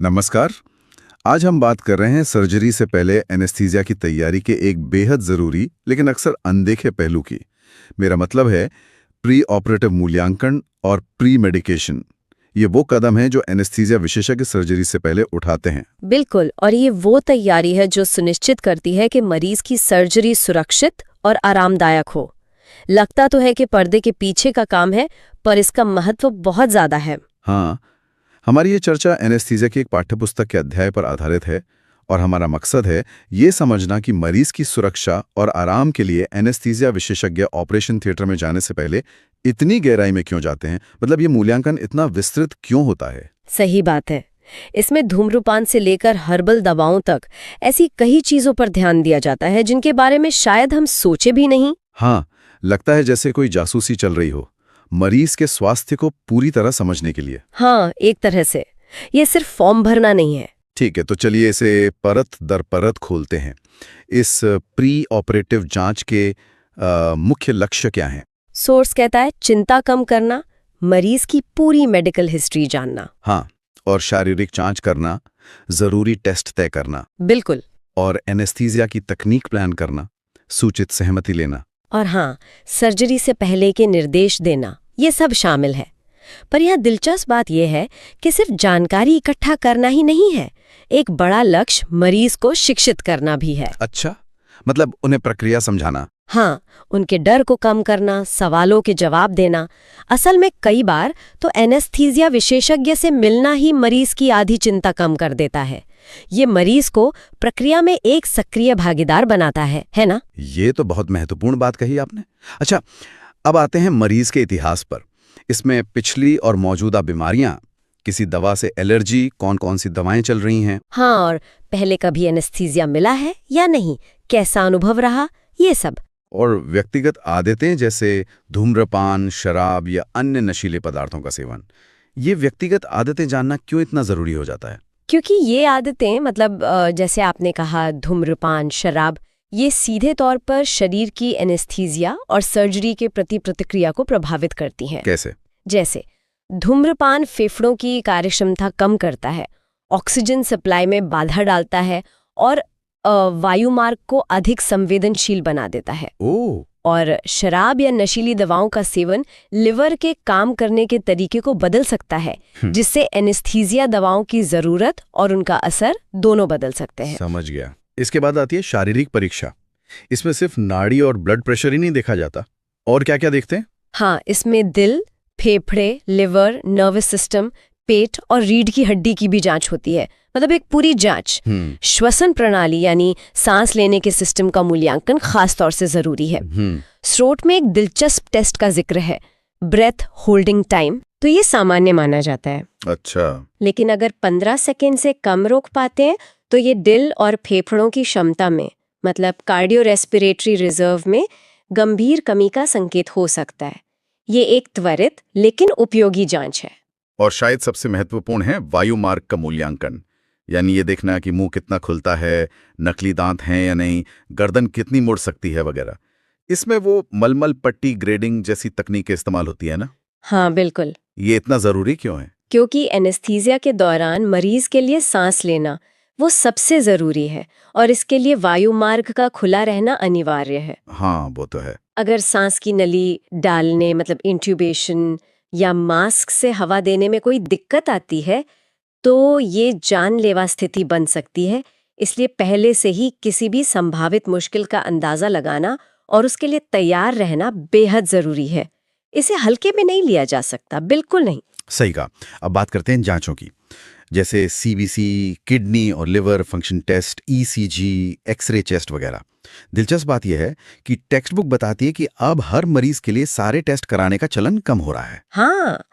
नमस्कार। आज हम बात कर रहे हैं सर्जरी से पहले एनेस्थीसिया की तैयारी के एक बेहद ज़रूरी लेकिन अक्सर अनदेखे पहलू की। मेरा मतलब है प्री ऑपरेटिव मूल्यांकन और प्री मेडिकेशन। ये वो कदम है जो एनेस्थीसिया विशेषज्ञ सर्जरी से पहले उठाते हैं। बिल्कुल, और ये वो तैयारी है जो सुनिश्चित करती है कि मरीज की सर्जरी सुरक्षित और आरामदायक हो। लगता तो है कि पर्दे के पीछे का काम है, पर इसका महत्व बहुत ज्यादा है। हाँ, हमारी ये चर्चा एनेस्थीसिया की एक पाठ्यपुस्तक के अध्याय पर आधारित है और हमारा मकसद है ये समझना कि मरीज की सुरक्षा और आराम के लिए एनेस्थीसिया विशेषज्ञ ऑपरेशन थिएटर में जाने से पहले इतनी गहराई में क्यों जाते हैं, मतलब ये मूल्यांकन इतना विस्तृत क्यों होता है। सही बात है। इसमें धूम्रपान से लेकर हर्बल दवाओं तक ऐसी कई चीजों पर ध्यान दिया जाता है जिनके बारे में शायद हम सोचे भी नहीं। हाँ, लगता है जैसे कोई जासूसी चल रही हो मरीज के स्वास्थ्य को पूरी तरह समझने के लिए। हाँ, एक तरह से ये सिर्फ फॉर्म भरना नहीं है। ठीक है, तो चलिए इसे परत दर परत खोलते हैं। इस प्री ऑपरेटिव जांच के मुख्य लक्ष्य क्या हैं? सोर्स कहता है चिंता कम करना, मरीज की पूरी मेडिकल हिस्ट्री जानना। हाँ, और शारीरिक जांच करना, जरूरी टेस्ट तय करना, बिल्कुल। और एनेस्थीसिया की तकनीक प्लान करना, सूचित सहमति लेना। और हाँ, सर्जरी से पहले के निर्देश देना, ये सब शामिल है। पर यह दिलचस्प बात यह है कि सिर्फ जानकारी इकट्ठा करना ही नहीं है, एक बड़ा लक्ष्य मरीज को शिक्षित करना भी है। अच्छा, मतलब उन्हें प्रक्रिया समझाना। हाँ, उनके डर को कम करना, सवालों के जवाब देना। असल में कई बार तो एनेस्थीसिया विशेषज्ञ से मिलना ही मरीज की आधी चिंता कम कर देता है। ये मरीज को प्रक्रिया में एक सक्रिय भागीदार बनाता है ना? ये तो बहुत महत्वपूर्ण बात कही आपने। अच्छा, अब आते हैं मरीज के इतिहास पर। इसमें पिछली और मौजूदा बीमारियां, किसी दवा से एलर्जी, कौन कौन सी दवाएं चल रही हैं। हाँ, और पहले कभी एनेस्थीसिया मिला है या नहीं, कैसा अनुभव रहा, ये सब। और व्यक्तिगत आदतें जैसे धूम्रपान, शराब या अन्य नशीले पदार्थों का सेवन। ये व्यक्तिगत आदतें जानना क्यों इतना जरूरी हो जाता है? क्योंकि ये आदतें, मतलब जैसे आपने कहा धूम्रपान, शराब, ये सीधे तौर पर शरीर की एनेस्थीसिया और सर्जरी के प्रति प्रतिक्रिया को प्रभावित करती हैं। कैसे? जैसे धूम्रपान फेफड़ों की कार्यक्षमता कम करता है, ऑक्सीजन सप्लाई में बाधा डालता है और वायुमार्ग को अधिक संवेदनशील बना देता है। ओह, और शराब या नशीली दवाओं का सेवन लिवर के काम करने के तरीके को बदल सकता है, जिससे एनेस्थीसिया दवाओं की जरूरत और उनका असर दोनों बदल सकते हैं। समझ गया। इसके बाद आती है शारीरिक परीक्षा। इसमें सिर्फ नाड़ी और ब्लड प्रेशर ही नहीं देखा जाता, और क्या क्या देखते हैं? हाँ, इसमें दिल, फेफड़े, लिवर, नर्वस सिस्टम, पेट और रीढ़ की हड्डी की भी जांच होती है। मतलब एक पूरी जांच। श्वसन प्रणाली यानी सांस लेने के सिस्टम का मूल्यांकन खास तौर से जरूरी है। स्रोत में एक दिलचस्प टेस्ट का जिक्र है, ब्रेथ होल्डिंग टाइम। तो ये सामान्य माना जाता है। अच्छा। लेकिन अगर 15 सेकेंड से कम रोक पाते हैं तो ये दिल और फेफड़ों की क्षमता में, मतलब कार्डियो रेस्पिरेटरी रिजर्व में गंभीर कमी का संकेत हो सकता है। ये एक त्वरित लेकिन उपयोगी जांच है। और शायद सबसे महत्वपूर्ण है वायुमार्ग का मूल्यांकन, यानी ये देखना कि मुंह कितना खुलता है, नकली दांत हैं या नहीं, गर्दन कितनी मुड़ सकती है वगैरह। इसमें वो मलमल पट्टी ग्रेडिंग जैसी तकनीकें इस्तेमाल होती है ना? हाँ, बिल्कुल। ये इतना जरूरी क्यों है? क्योंकि एनेस्थीसिया के दौरान मरीज के लिए सांस लेना वो सबसे जरूरी है और इसके लिए वायुमार्ग का खुला रहना अनिवार्य है। हाँ, वो तो है। अगर सांस की नली डालने, मतलब इंट्यूबेशन या मास्क से हवा देने में कोई दिक्कत आती है तो ये जानलेवा स्थिति बन सकती है। इसलिए पहले से ही किसी भी संभावित मुश्किल का अंदाजा लगाना और उसके लिए तैयार रहना बेहद जरूरी है। इसे हल्के में नहीं लिया जा सकता, बिल्कुल नहीं। सही कहा। अब बात करते हैं जांचों की, जैसे सीबीसी, किडनी और liver function test, ECG, X-ray chest वगैरह। दिलचस्प बात यह है कि टेक्स्ट बुक बताती है कि अब हर मरीज के लिए सारे टेस्ट कराने का चलन कम हो रहा है। हाँ,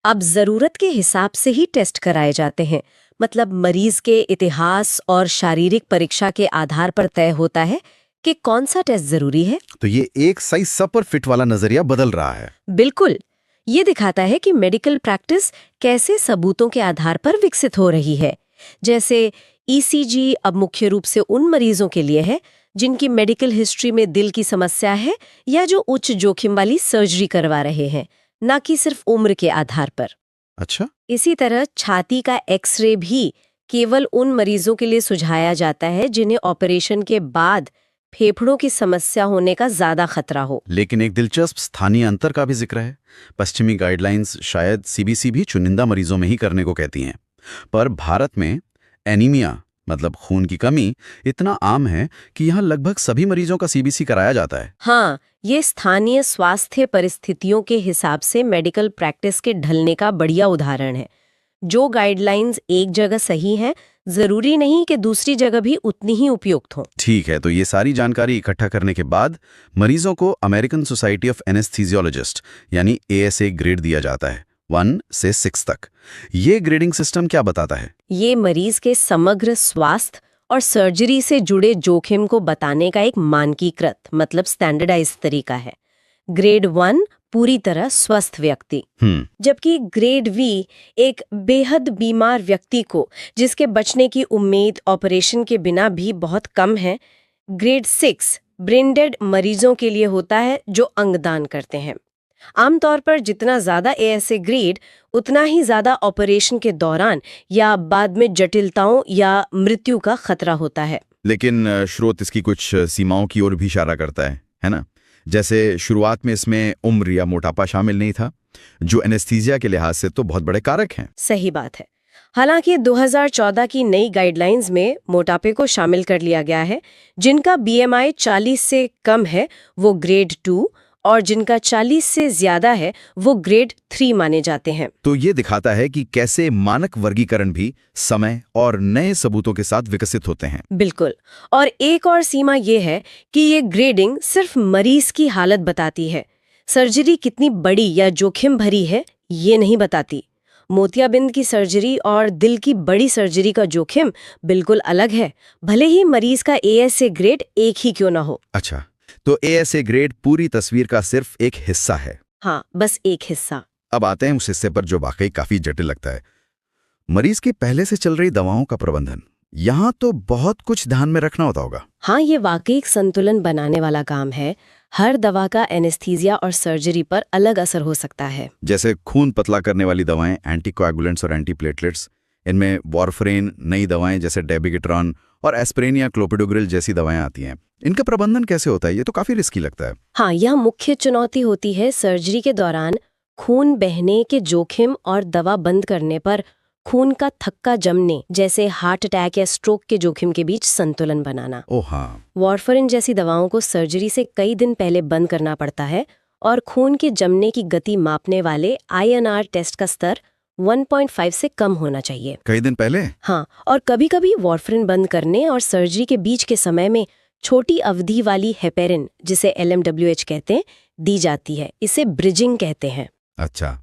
अब जरूरत के हिसाब से ही टेस्ट कराए जाते हैं। मतलब मरीज के इतिहास और शारीरिक परीक्षा के आधार पर तय होता है कि कौन सा टेस्ट जरूरी है। तो ये एक साइज सब पर फिट वाला नजरिया बदल रहा है। बिल्कुल, ये दिखाता है कि मेडिकल प्रैक्टिस कैसे सबूतों के आधार पर विकसित हो रही है। जैसे ईसीजी अब मुख्य रूप से उन मरीजों के लिए है जिनकी मेडिकल हिस्ट्री में दिल की समस्या है या जो उच्च जोखिम वाली सर्जरी करवा रहे हैं, ना कि सिर्फ उम्र के आधार पर। अच्छा। इसी तरह छाती का एक्सरे भी केवल उन मरीजों के लिए सुझाया जाता है जिन्हें ऑपरेशन के बाद फेफड़ों की समस्या होने का ज्यादा खतरा हो। लेकिन एक दिलचस्प स्थानीय अंतर का भी जिक्र है। पश्चिमी गाइडलाइंस शायद सीबीसी भी चुनिंदा मरीजों में ही करने को कहती हैं, पर भारत में एनीमिया मतलब खून की कमी इतना आम है कि यहाँ लगभग सभी मरीजों का सीबीसी कराया जाता है। हाँ, ये स्थानीय स्वास्थ्य परिस्थितियों के हिसाब से मेडिकल प्रैक्टिस के ढलने का बढ़िया उदाहरण है। जो गाइडलाइंस एक जगह सही है, जरूरी नहीं कि दूसरी जगह भी उतनी ही उपयुक्त हो। ठीक है, तो ये सारी जानकारी इकट्ठा करने के बाद मरीजों को अमेरिकन सोसाइटी ऑफ एनेस्थीसियोलॉजिस्ट यानी ASA ग्रेड दिया जाता है 1 से 6 तक। ये ग्रेडिंग सिस्टम क्या बताता है? ये मरीज के समग्र स्वास्थ्य और सर्जरी से जुड़े जोखिम को बताने का एक मानकीकृत मतलब स्टैंडर्डाइज तरीका है। ग्रेड 1 पूरी तरह स्वस्थ व्यक्ति, जबकि ग्रेड V एक बेहद बीमार व्यक्ति को जिसके बचने की उम्मीद ऑपरेशन के बिना भी बहुत कम है। ग्रेड 6 ब्रेन डेड मरीजों के लिए होता है जो अंगदान करते हैं। आमतौर पर जितना ज्यादा ASA ग्रेड, उतना ही ज्यादा ऑपरेशन के दौरान या बाद में जटिलताओं या मृत्यु का खतरा होता है। लेकिन स्रोत इसकी कुछ सीमाओं की ओर भी इशारा करता है ना? जैसे शुरुआत में इसमें उम्र या मोटापा शामिल नहीं था, जो एनेस्थीसिया के लिहाज से तो बहुत बड़े कारक हैं। सही बात है। हालांकि 2014 की नई गाइडलाइंस में मोटापे को शामिल कर लिया गया है। जिनका BMI 40 से कम है वो ग्रेड 2 और जिनका 40 से ज्यादा है वो ग्रेड 3 माने जाते हैं। तो ये दिखाता है कि कैसे मानक वर्गीकरण भी समय और नए सबूतों के साथ विकसित होते हैं। बिल्कुल। और एक और सीमा ये है कि ये ग्रेडिंग सिर्फ मरीज की हालत बताती है। सर्जरी कितनी बड़ी या जोखिम भरी है ये नहीं बताती। मोतियाबिंद की सर्जरी और दिल की बड़ी सर्जरी का जोखिम बिल्कुल अलग है, भले ही मरीज का ASA ग्रेड एक ही क्यों ना हो। अच्छा, तो ASA ग्रेड पूरी तस्वीर का सिर्फ एक हिस्सा है। हाँ, बस एक हिस्सा। अब आते हैं उस हिस्से पर जो वाकई काफी जटिल लगता है, मरीज की पहले से चल रही दवाओं का प्रबंधन। यहाँ तो बहुत कुछ ध्यान में रखना होता होगा। हाँ, ये वाकई एक संतुलन बनाने वाला काम है। हर दवा का एनेस्थीसिया और सर्जरी पर अलग असर हो सकता है। जैसे खून पतला करने वाली दवाएं, एंटीकोएगुलेंट्स और एंटीप्लेटलेट्स, इनमें वॉरफरेन, नई दवाएं जैसे डेबिगेट्रॉन और एस्पिरिन या क्लोपिडोग्रिल जैसी दवाएं आती हैं। इनका प्रबंधन कैसे होता है? ये तो काफी रिस्की लगता है। हाँ, यह मुख्य चुनौती होती है सर्जरी के दौरान खून बहने के जोखिम और दवा बंद करने पर खून का थक्का जमने जैसे हार्ट अटैक या स्ट्रोक के जोखिम के बीच संतुलन बनाना। ओह हाँ। वॉरफरिन जैसी दवाओं को सर्जरी से कई दिन पहले बंद करना पड़ता है और खून के जमने की गति मापने वाले INR टेस्ट का स्तर 1.5 से कम होना चाहिए। कई दिन पहले? हाँ, और कभी-कभी वॉरफरिन बंद करने और सर्जरी के बीच के समय में छोटी अवधि वाली हेपेरिन, जिसे LMWH कहते हैं, दी जाती है। इसे ब्रिजिंग कहते हैं। अच्छा,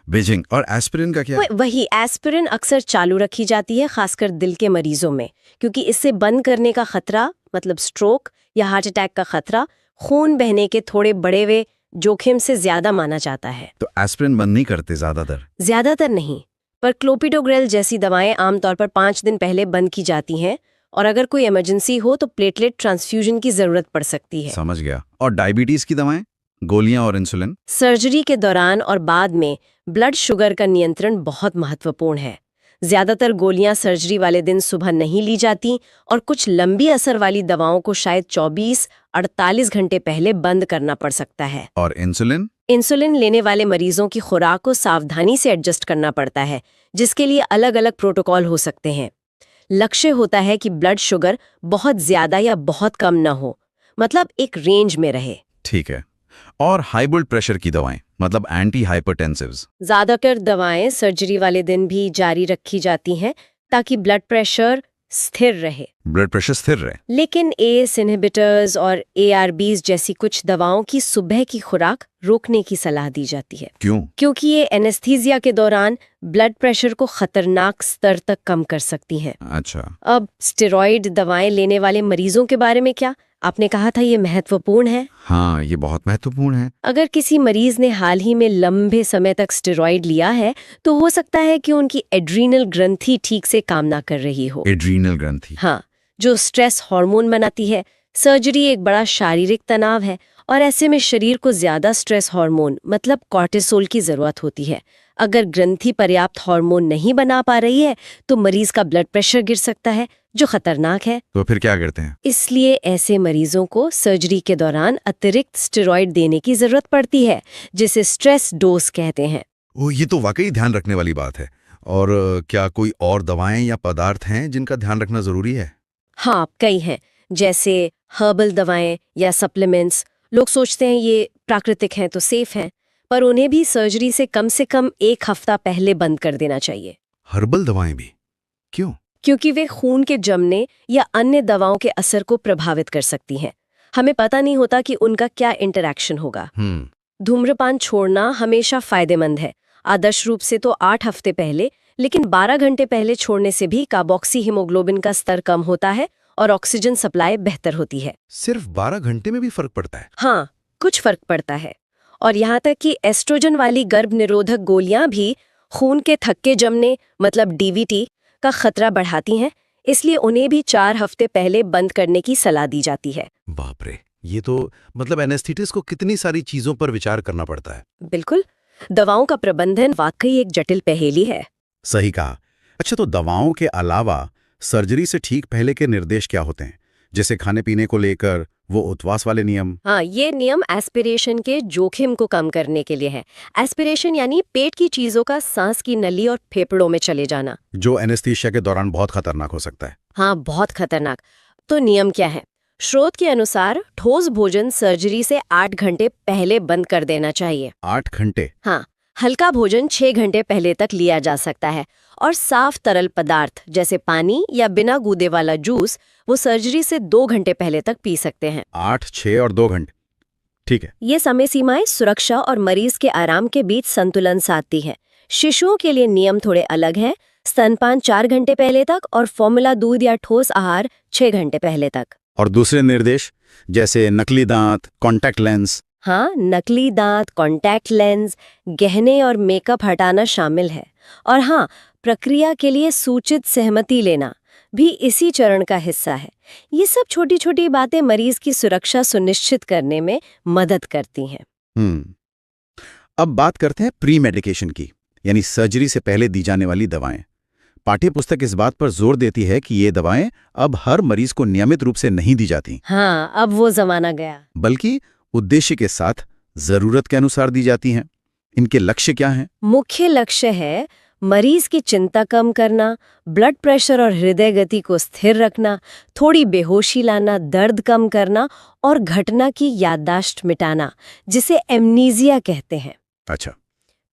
ब्रिजिंग। और एस्पिरिन का क्या? वही एस्पिरिन अक्सर चालू रखी जाती है, खासकर दिल के मरीजों में, क्योंकि इससे बंद करने का खतरा मतलब स्ट्रोक या हार्ट अटैक का खतरा खून बहने के थोड़े बड़े हुए जोखिम से ज्यादा माना जाता है। तो एस्पिरिन बंद नहीं करते ज्यादातर नहीं, पर क्लोपिडोग्रिल जैसी दवाएं आमतौर पर 5 दिन पहले बंद की जाती हैं और अगर कोई इमरजेंसी हो तो प्लेटलेट ट्रांसफ्यूजन की जरूरत पड़ सकती है। समझ गया। और डायबिटीज की दवाएं, गोलियां और इंसुलिन? सर्जरी के दौरान और बाद में ब्लड शुगर का नियंत्रण बहुत महत्वपूर्ण है। ज्यादातर गोलियां सर्जरी वाले दिन सुबह नहीं ली जाती और कुछ लंबी असर वाली दवाओं को शायद 24-48 घंटे पहले बंद करना पड़ सकता है। और इंसुलिन? इंसुलिन लेने वाले मरीजों की खुराक को सावधानी से एडजस्ट करना पड़ता है, जिसके लिए अलग अलग प्रोटोकॉल हो सकते हैं। लक्ष्य होता है कि ब्लड शुगर बहुत ज्यादा या बहुत कम न हो, मतलब एक रेंज में रहे। ठीक है। और हाई ब्लड प्रेशर की दवाएं मतलब एंटी हाइपरटेंसिव्स? ज्यादातर दवाएं सर्जरी वाले दिन भी जारी रखी जाती हैं ताकि ब्लड प्रेशर स्थिर रहे। ब्लड प्रेशर स्थिर रहे। लेकिन ACE इनहिबिटर्स और ARBs जैसी कुछ दवाओं की सुबह की खुराक रोकने की सलाह दी जाती है। क्यों? क्योंकि ये एनेस्थीसिया के दौरान ब्लड प्रेशर को खतरनाक स्तर तक कम कर सकती हैं। अच्छा। अब स्टेरॉइड दवाएं लेने वाले मरीजों के बारे में क्या? आपने कहा था ये महत्वपूर्ण है। हाँ, ये बहुत महत्वपूर्ण है। अगर किसी मरीज ने हाल ही में लंबे समय तक स्टेरॉइड लिया है तो हो सकता है कि उनकी एड्रीनल ग्रंथि ठीक से काम ना कर रही हो। एड्रीनल ग्रंथि? हाँ, जो स्ट्रेस हार्मोन बनाती है। सर्जरी एक बड़ा शारीरिक तनाव है और ऐसे में शरीर को ज्यादा स्ट्रेस हार्मोन मतलब कॉर्टिसोल की जरूरत होती है। अगर ग्रंथि पर्याप्त हार्मोन नहीं बना पा रही है तो मरीज का ब्लड प्रेशर गिर सकता है, जो खतरनाक है। तो फिर क्या करते हैं? इसलिए ऐसे मरीजों को सर्जरी के दौरान अतिरिक्त स्टेरॉइड देने की जरूरत पड़ती है, जिसे स्ट्रेस डोज कहते हैं। ये तो वाकई ध्यान रखने वाली बात है। और क्या कोई और दवाएं या पदार्थ हैं जिनका ध्यान रखना जरूरी है? हाँ, कई हैं, जैसे हर्बल दवाएं या सप्लीमेंट्स। लोग सोचते हैं ये प्राकृतिक हैं तो सेफ हैं, पर उन्हें भी सर्जरी से कम 1 हफ्ता पहले बंद कर देना चाहिए। हर्बल दवाएं भी? क्यों? क्योंकि वे खून के जमने या अन्य दवाओं के असर को प्रभावित कर सकती हैं। हमें पता नहीं होता कि उनका क्या इंटरैक्शन होगा। धूम्रपान छोड़ना हमेशा फायदेमंद है, आदर्श रूप से तो 8 हफ्ते पहले, लेकिन 12 घंटे पहले छोड़ने से भी कार्बोक्सी हीमोग्लोबिन का स्तर कम होता है और ऑक्सीजन सप्लाई बेहतर होती है। सिर्फ 12 घंटे में भी फर्क पड़ता है? हाँ, कुछ फर्क पड़ता है। और यहाँ तक कि एस्ट्रोजन वाली गर्भ निरोधक गोलियां भी खून के थक्के जमने मतलब डीवीटी का खतरा बढ़ाती हैं, इसलिए उन्हें भी 4 हफ्ते पहले बंद करने की सलाह दी जाती है। बाप रे, ये तो मतलब एनेस्थेटिस्ट को कितनी सारी चीजों पर विचार करना पड़ता है। बिल्कुल, दवाओं का प्रबंधन वाकई एक जटिल पहेली है। सही कहा। अच्छा, तो दवाओं के अलावा सर्जरी से ठीक पहले के निर्देश क्या होते हैं? जैसे खाने पीने को लेकर वो उपवास वाले नियम? हाँ, ये नियम एस्पिरेशन के जोखिम को कम करने के लिए है। एस्पिरेशन यानी पेट की चीजों का सांस की नली और फेफड़ों में चले जाना, जो एनेस्थीसिया के दौरान बहुत खतरनाक हो सकता है। हाँ, बहुत खतरनाक। तो नियम क्या है? स्रोत के अनुसार ठोस भोजन सर्जरी से 8 घंटे पहले बंद कर देना चाहिए। 8 घंटे? हाँ, हल्का भोजन 6 घंटे पहले तक लिया जा सकता है, और साफ तरल पदार्थ जैसे पानी या बिना गूदे वाला जूस वो सर्जरी से 2 घंटे पहले तक पी सकते हैं। 8, 6 और 2 घंटे, ठीक है। ये समय सीमाएं सुरक्षा और मरीज के आराम के बीच संतुलन साधती हैं। शिशुओं के लिए नियम थोड़े अलग हैं। स्तनपान 4 घंटे पहले तक और फॉर्मूला दूध या ठोस आहार 6 घंटे पहले तक। और दूसरे निर्देश जैसे नकली दांत, कॉन्टैक्ट लेंस? हाँ, नकली दांत, कॉन्टैक्ट लेंस, गहने और मेकअप हटाना शामिल है। और हाँ, प्रक्रिया के लिए सूचित सहमति लेना भी इसी चरण का हिस्सा है। ये सब छोटी छोटी बातें मरीज की सुरक्षा सुनिश्चित करने में मदद करती हैं। अब बात करते हैं प्री मेडिकेशन की, यानी सर्जरी से पहले दी जाने वाली दवाएं। पाठ्य पुस्तक इस बात पर जोर देती है कि ये दवाएं अब हर मरीज को नियमित रूप से नहीं दी जाती। हाँ, अब वो जमाना गया। बल्कि उद्देश्य के साथ जरूरत के अनुसार दी जाती हैं। इनके लक्ष्य क्या हैं? मुख्य लक्ष्य है मरीज की चिंता कम करना, ब्लड प्रेशर और हृदय गति को स्थिर रखना, थोड़ी बेहोशी लाना, दर्द कम करना और घटना की याददाश्त मिटाना, जिसे एमनीजिया कहते हैं। अच्छा।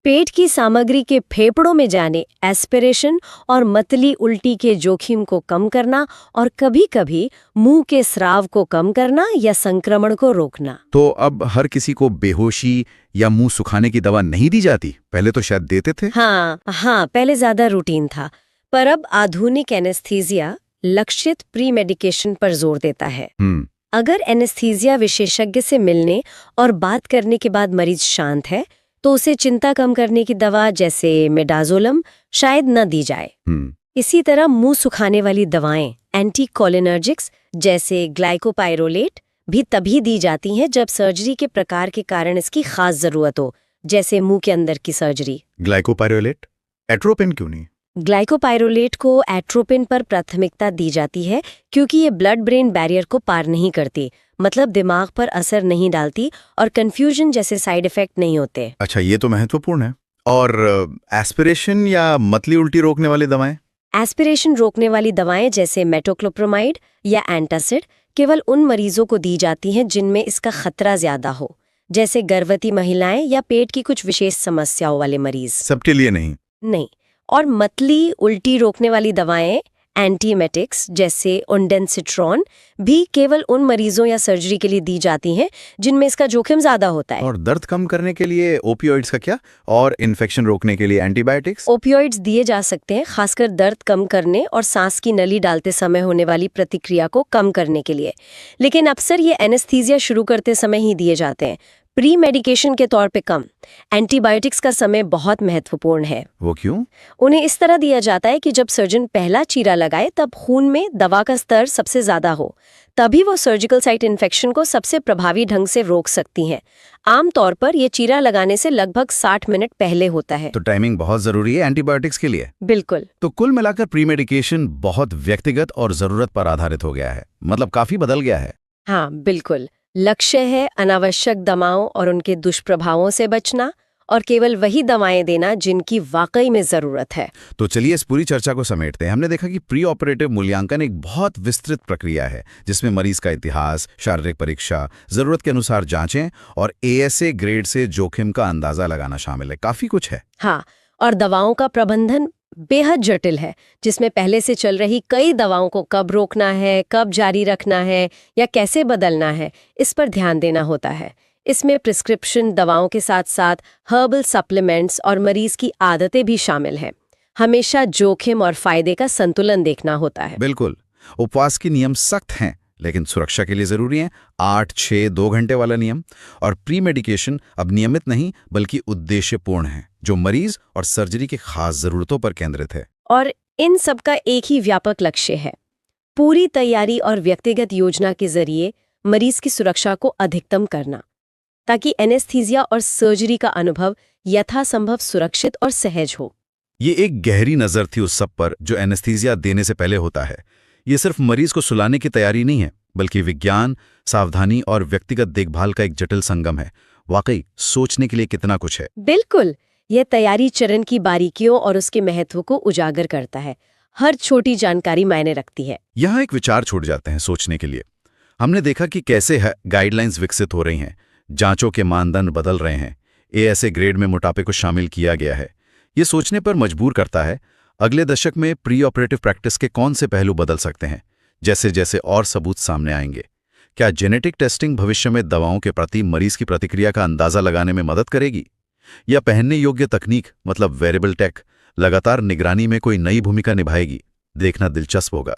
पेट की सामग्री के फेफड़ों में जाने एस्पिरेशन और मतली उल्टी के जोखिम को कम करना, और कभी-कभी मुंह के स्राव को कम करना या संक्रमण को रोकना। तो अब हर किसी को बेहोशी या मुंह सुखाने की दवा नहीं दी जाती? पहले तो शायद देते थे। हाँ, पहले ज्यादा रूटीन था, पर अब आधुनिक एनेस्थीसिया लक्षित प्री मेडिकेशन पर जोर देता है। अगर एनेस्थीसिया विशेषज्ञ से मिलने और बात करने के बाद मरीज शांत है तो उसे चिंता कम करने की दवा जैसे मिडाजोलम शायद न दी जाए। इसी तरह मुंह सुखाने वाली दवाएं एंटीकोलिनर्जिक्स जैसे ग्लाइकोपाइरोलेट भी तभी दी जाती हैं जब सर्जरी के प्रकार के कारण इसकी खास जरूरत हो, जैसे मुंह के अंदर की सर्जरी। ग्लाइकोपाइरोलेट? एट्रोपिन क्यों नहीं? ग्लाइकोपाइरोलेट को एट्रोपिन पर प्राथमिकता दी जाती है क्योंकि ये ब्लड ब्रेन बैरियर को पार नहीं करती, मतलब दिमाग पर असर नहीं डालती और कंफ्यूजन जैसे साइड इफेक्ट नहीं होते। अच्छा, ये तो महत्वपूर्ण है। और एस्पिरेशन या मतली उल्टी रोकने वाली दवाएं? एस्पिरेशन रोकने वाली दवाएं जैसे मेटोक्लोप्रोमाइड या एंटासिड केवल उन मरीजों को दी जाती हैं जिनमें इसका खतरा ज्यादा हो, जैसे गर्भवती महिलाएं या पेट की कुछ विशेष समस्याओं वाले मरीज। सबके लिए नहीं। और मतली उल्टी रोकने वाली दवाएं एंटीमेटिक्स जैसे ओंडेंसिट्रॉन भी केवल उन मरीजों या सर्जरी के लिए दी जाती हैं जिनमें इसका जोखिम ज्यादा होता है। और दर्द कम करने के लिए ओपियोइड्स का क्या? और इन्फेक्शन रोकने के लिए एंटीबायोटिक्स? ओपियोइड्स दिए जा सकते हैं, खासकर दर्द कम करने और सांस की नली डालते समय होने वाली प्रतिक्रिया को कम करने के लिए, लेकिन अक्सर ये एनेस्थीसिया शुरू करते समय ही दिए जाते हैं। प्री मेडिकेशन के तौर पे कम। एंटीबायोटिक्स का समय बहुत महत्वपूर्ण है। वो क्यों? उन्हें इस तरह दिया जाता है कि जब सर्जन पहला चीरा लगाए तब खून में दवा का स्तर सबसे ज्यादा हो, तभी वो सर्जिकल साइट इन्फेक्शन को सबसे प्रभावी ढंग से रोक सकती हैं। आमतौर पर ये चीरा लगाने से लगभग 60 मिनट पहले होता है। तो टाइमिंग बहुत जरूरी है एंटीबायोटिक्स के लिए। बिल्कुल। तो कुल मिलाकर प्री मेडिकेशन बहुत व्यक्तिगत और जरूरत पर आधारित हो गया है, मतलब काफी बदल गया है। हाँ बिल्कुल। लक्ष्य है अनावश्यक दवाओं और उनके दुष्प्रभावों से बचना, और केवल वही दवाएं देना जिनकी वाकई में जरूरत है। तो चलिए इस पूरी चर्चा को समेटते हैं। हमने देखा कि प्री ऑपरेटिव मूल्यांकन एक बहुत विस्तृत प्रक्रिया है जिसमें मरीज का इतिहास, शारीरिक परीक्षा, जरूरत के अनुसार जांचें और ASA ग्रेड से जोखिम का अंदाजा लगाना शामिल है। काफी कुछ है। हाँ, और दवाओं का प्रबंधन बेहद जटिल है, जिसमें पहले से चल रही कई दवाओं को कब रोकना है, कब जारी रखना है या कैसे बदलना है, इस पर ध्यान देना होता है। इसमें प्रिस्क्रिप्शन दवाओं के साथ साथ हर्बल सप्लीमेंट्स और मरीज की आदतें भी शामिल हैं। हमेशा जोखिम और फायदे का संतुलन देखना होता है। बिल्कुल। उपवास के नियम सख्त हैं लेकिन सुरक्षा के लिए जरूरी है। 8-6-2 घंटे वाला नियम। और प्री मेडिकेशन अब नियमित नहीं बल्कि उद्देश्यपूर्ण है, जो मरीज और सर्जरी की खास जरूरतों पर केंद्रित है। और इन सबका एक ही व्यापक लक्ष्य है, पूरी तैयारी और व्यक्तिगत योजना के जरिए मरीज की सुरक्षा को अधिकतम करना, ताकि एनेस्थीसिया और सर्जरी का अनुभव यथासंभव सुरक्षित और सहज हो। ये एक गहरी नज़र थी उस सब पर जो एनेस्थीसिया देने से पहले होता है। ये सिर्फ मरीज को सुलाने की तैयारी नहीं है, बल्कि विज्ञान, सावधानी और व्यक्तिगत देखभाल का एक जटिल संगम है। वाकई सोचने के लिए कितना कुछ है। बिल्कुल, यह तैयारी चरण की बारीकियों और उसके महत्व को उजागर करता है। हर छोटी जानकारी मायने रखती है। यहाँ एक विचार छूट जाते हैं सोचने के लिए। हमने देखा कि कैसे गाइडलाइंस विकसित हो रही हैं, जांचों के मानदंड बदल रहे हैं, ASA ग्रेड में मोटापे को शामिल किया गया है। ये सोचने पर मजबूर करता है अगले दशक में प्री ऑपरेटिव प्रैक्टिस के कौन से पहलू बदल सकते हैं, जैसे जैसे और सबूत सामने आएंगे। क्या जेनेटिक टेस्टिंग भविष्य में दवाओं के प्रति मरीज की प्रतिक्रिया का अंदाजा लगाने में मदद करेगी, या पहनने योग्य तकनीक मतलब वेरेबल टेक लगातार निगरानी में कोई नई भूमिका निभाएगी? देखना दिलचस्प होगा।